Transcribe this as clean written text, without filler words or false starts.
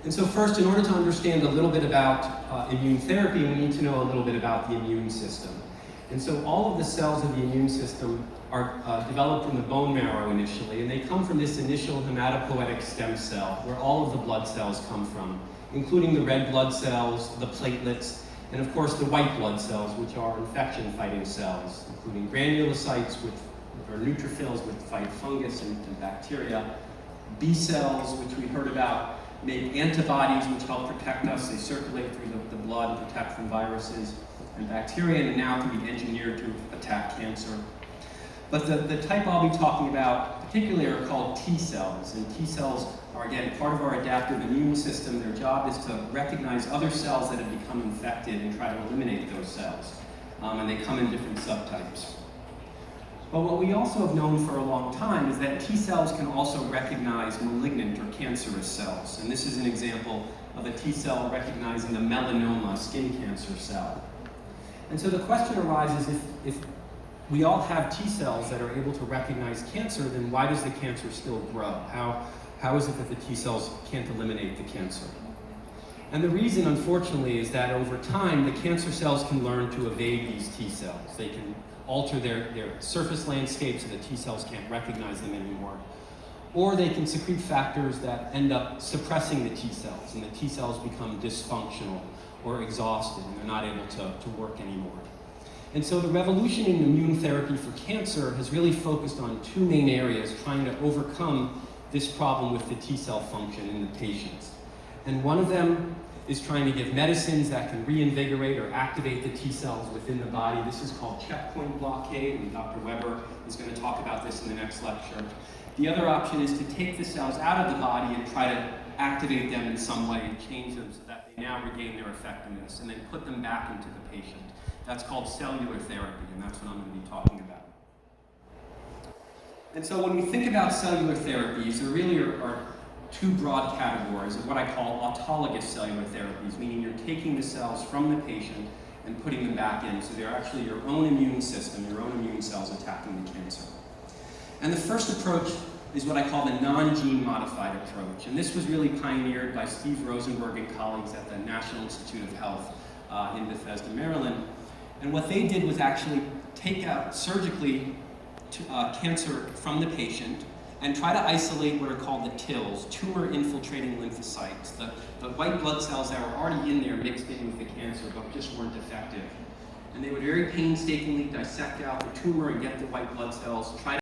And so first, in order to understand a little bit about immune therapy, we need to know a little bit about the immune system. And so all of the cells of the immune system are developed in the bone marrow initially, and they come from this initial hematopoietic stem cell, where all of the blood cells come from, including the red blood cells, the platelets, and of course the white blood cells, which are infection-fighting cells, including granulocytes, or neutrophils, which fight fungus and bacteria, B cells, which we heard about, make antibodies which help protect us. They circulate through the blood and protect from viruses and bacteria, and now can be engineered to attack cancer. But the type I'll be talking about particularly are called T cells, and T cells are, again, part of our adaptive immune system. Their job is to recognize other cells that have become infected and try to eliminate those cells. And they come in different subtypes. But what we also have known for a long time is that T cells can also recognize malignant or cancerous cells. And this is an example of a T cell recognizing the melanoma skin cancer cell. And so the question arises, if we all have T cells that are able to recognize cancer, then why does the cancer still grow? How is it that the T cells can't eliminate the cancer? And the reason, unfortunately, is that over time, the cancer cells can learn to evade these T cells. They can alter their surface landscape so that T cells can't recognize them anymore. Or they can secrete factors that end up suppressing the T cells, and the T cells become dysfunctional or exhausted, and they're not able to work anymore. And so the revolution in immune therapy for cancer has really focused on two main areas, trying to overcome this problem with the T cell function in the patients. And one of them is trying to give medicines that can reinvigorate or activate the T cells within the body. This is called checkpoint blockade, and Dr. Weber is going to talk about this in the next lecture. The other option is to take the cells out of the body and try to activate them in some way and change them so that they now regain their effectiveness, and then put them back into the patient. That's called cellular therapy, and that's what I'm going to be talking about. And so when we think about cellular therapies, there really are two broad categories of what I call autologous cellular therapies, meaning you're taking the cells from the patient and putting them back in, so they're actually your own immune system, your own immune cells attacking the cancer. And the first approach is what I call the non-gene modified approach, and this was really pioneered by Steve Rosenberg and colleagues at the National Institute of Health in Bethesda, Maryland. And what they did was actually take out surgically cancer from the patient and try to isolate what are called the TILs, tumor-infiltrating lymphocytes, the white blood cells that were already in there mixed in with the cancer but just weren't effective. And they would very painstakingly dissect out the tumor and get the white blood cells, try